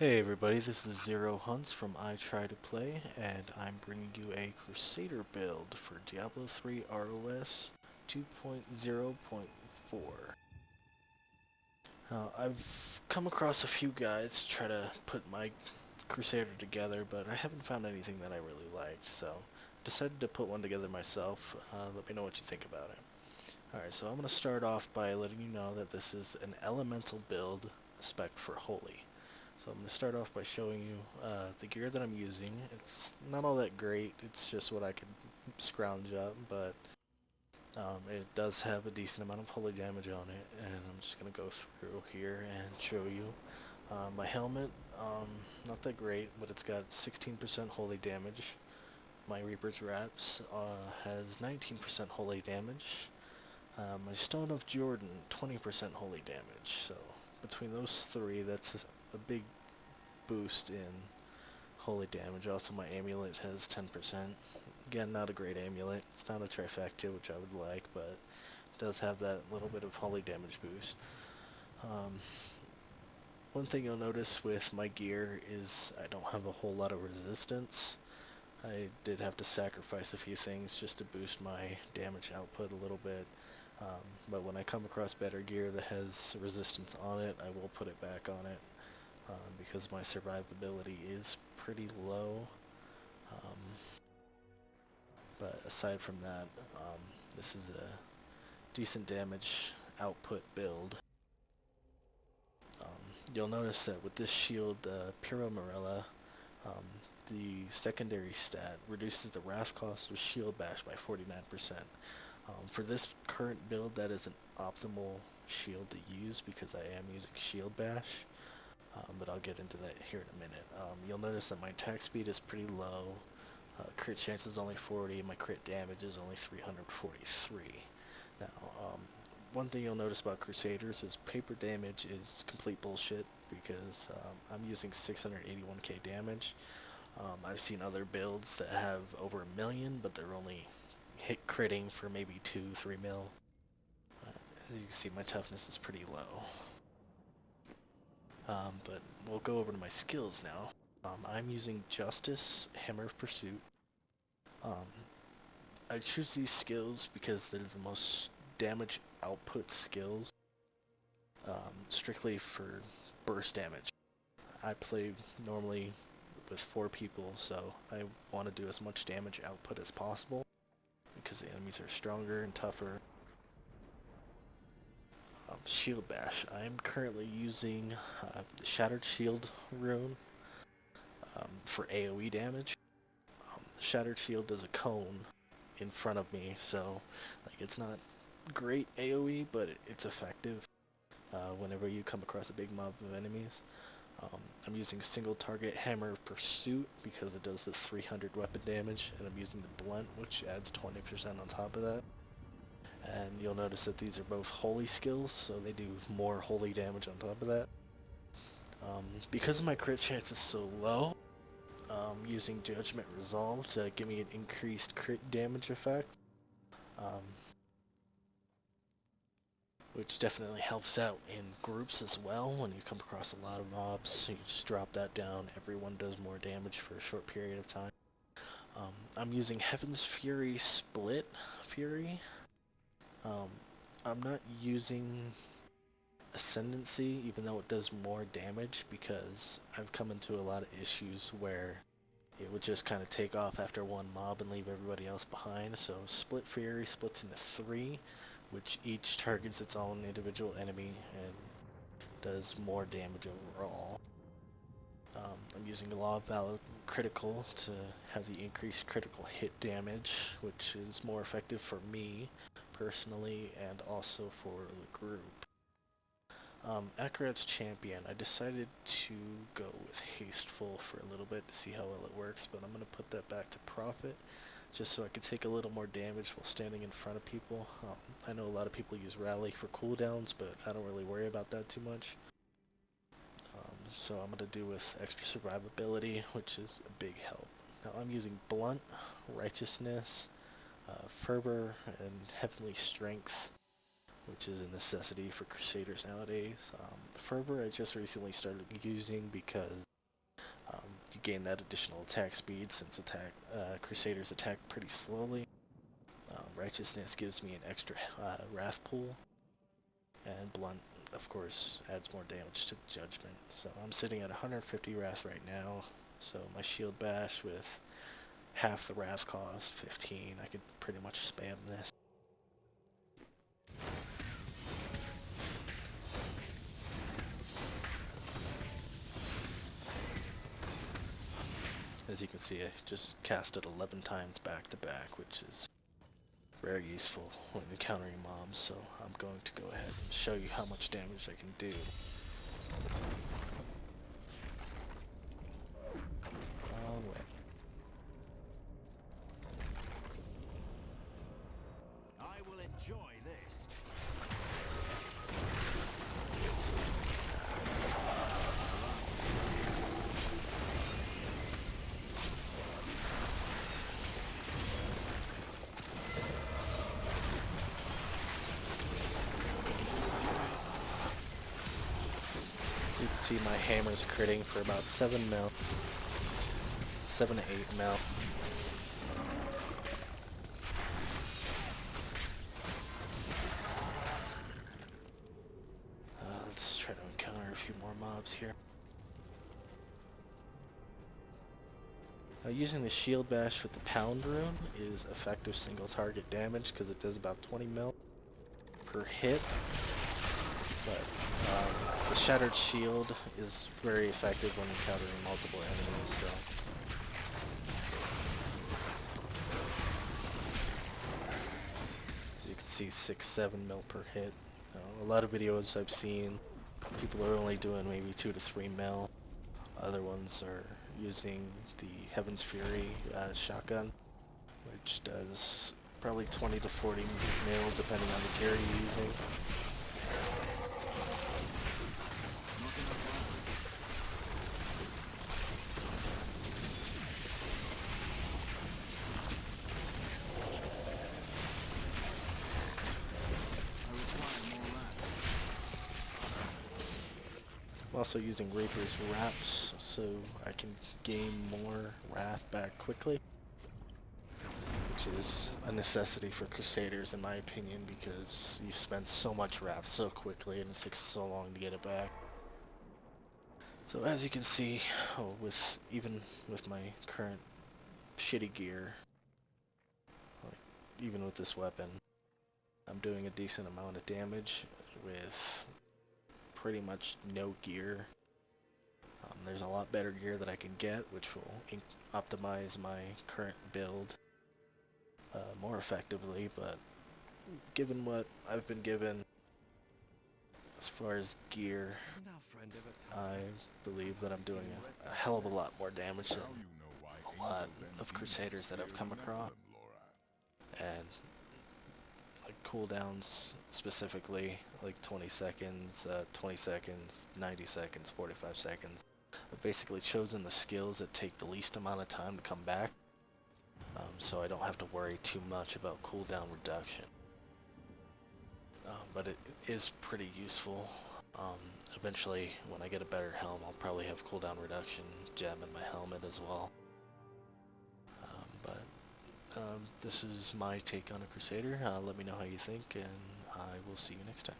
Hey everybody, this is Zero Hunts from I Try to Play, and I'm bringing you a Crusader build for Diablo 3 ROS 2.0.4. I've come across a few guides to try to put my Crusader together, but I haven't found anything that I really liked, so decided to put one together myself. Let me know what you think about it. Alright, so I'm going to start off by letting you know that this is an elemental build spec for Holy. So I'm going to start off by showing you the gear that I'm using. It's not all that great, it's just what I could scrounge up, but it does have a decent amount of holy damage on it, and I'm just going to go through here and show you. My helmet, not that great, but it's got 16% holy damage. My Reaper's Wraps has 19% holy damage. My Stone of Jordan, 20% holy damage. So between those three, that's a big boost in holy damage. Also, my amulet has 10%. Again, not a great amulet. It's not a trifecta, which I would like, but it does have that little bit of holy damage boost. One thing you'll notice with my gear is I don't have a whole lot of resistance. I did have to sacrifice a few things just to boost my damage output a little bit. But when I come across better gear that has resistance on it, I will put it back on it. Because my survivability is pretty low. Um, but aside from that, this is a decent damage output build. You'll notice that with this shield, the Piro Morella, the secondary stat reduces the wrath cost of shield bash by 49%. For this current build, that is an optimal shield to use because I am using shield bash. But I'll get into that here in a minute. You'll notice that my attack speed is pretty low. Crit chance is only 40, my crit damage is only 343. Now, one thing you'll notice about Crusaders is paper damage is complete bullshit because I'm using 681k damage. I've seen other builds that have over a million, but they're only hit critting for maybe 2-3 mil. As you can see, my toughness is pretty low. But we'll go over to my skills now. I'm using Justice, Hammer of Pursuit. I choose these skills because they're the most damage output skills, strictly for burst damage. I play normally with 4 people, so I want to do as much damage output as possible because the enemies are stronger and tougher. Shield Bash. I am currently using the Shattered Shield rune for AoE damage. The Shattered Shield does a cone in front of me, so like it's not great AoE, but it's effective whenever you come across a big mob of enemies. I'm using single target Hammer of Pursuit because it does the 300 weapon damage, and I'm using the Blunt, which adds 20% on top of that. And you'll notice that these are both holy skills, so they do more holy damage on top of that. Because my crit chance is so low, using Judgment Resolve to give me an increased crit damage effect, which definitely helps out in groups as well. When you come across a lot of mobs, you just drop that down, everyone does more damage for a short period of time. I'm using Heaven's Fury Split Fury. I'm not using Ascendancy, even though it does more damage, because I've come into a lot of issues where it would just kind of take off after one mob and leave everybody else behind. So Split Fury splits into 3, which each targets its own individual enemy and does more damage overall. I'm using the Law of Valor Critical to have the increased critical hit damage, which is more effective for me personally and also for the group. Akarat's Champion, I decided to go with Hasteful for a little bit to see how well it works, but I'm going to put that back to Prophet just so I can take a little more damage while standing in front of people. I know a lot of people use Rally for cooldowns, but I don't really worry about that too much. So I'm going to do with extra survivability, which is a big help. Now I'm using Blunt, Righteousness, Fervor, and Heavenly Strength, which is a necessity for Crusaders nowadays. Fervor I just recently started using because you gain that additional attack speed since Crusaders attack pretty slowly. Righteousness gives me an extra wrath pool, and Blunt, of course, adds more damage to the Judgment. So I'm sitting at 150 wrath right now, so my shield bash with half the wrath cost, 15, I could pretty much spam this. As you can see, I just cast it 11 times back to back, which is very useful when encountering mobs, so I'm going to go ahead and show you how much damage I can do. Wrong way. I will enjoy this. You can see my hammer's critting for about 7 mil. 7 to 8 mil. Let's try to encounter a few more mobs here. Using the shield bash with the pound rune is effective single target damage because it does about 20 mil per hit. But the Shattered Shield is very effective when encountering multiple enemies, so... As you can see, 6-7 mil per hit. A lot of videos I've seen, people are only doing maybe 2 to 3 mil. Other ones are using the Heaven's Fury shotgun, which does probably 20 to 40 mil depending on the gear you're using. I'm also using Reaper's Wraps so I can gain more Wrath back quickly, which is a necessity for Crusaders in my opinion because you spend so much Wrath so quickly and it takes so long to get it back. So as you can see, even with my current shitty gear, even with this weapon, I'm doing a decent amount of damage with pretty much no gear. There's a lot better gear that I can get, which will optimize my current build more effectively, but given what I've been given as far as gear, I believe that I'm doing a hell of a lot more damage than a lot of Crusaders that I've come across. And like cooldowns specifically, like 20 seconds, 90 seconds, 45 seconds. I've basically chosen the skills that take the least amount of time to come back, so I don't have to worry too much about cooldown reduction. But it is pretty useful. Eventually, when I get a better helm, I'll probably have cooldown reduction gem in my helmet as well. This is my take on a Crusader. Let me know how you think, and I will see you next time.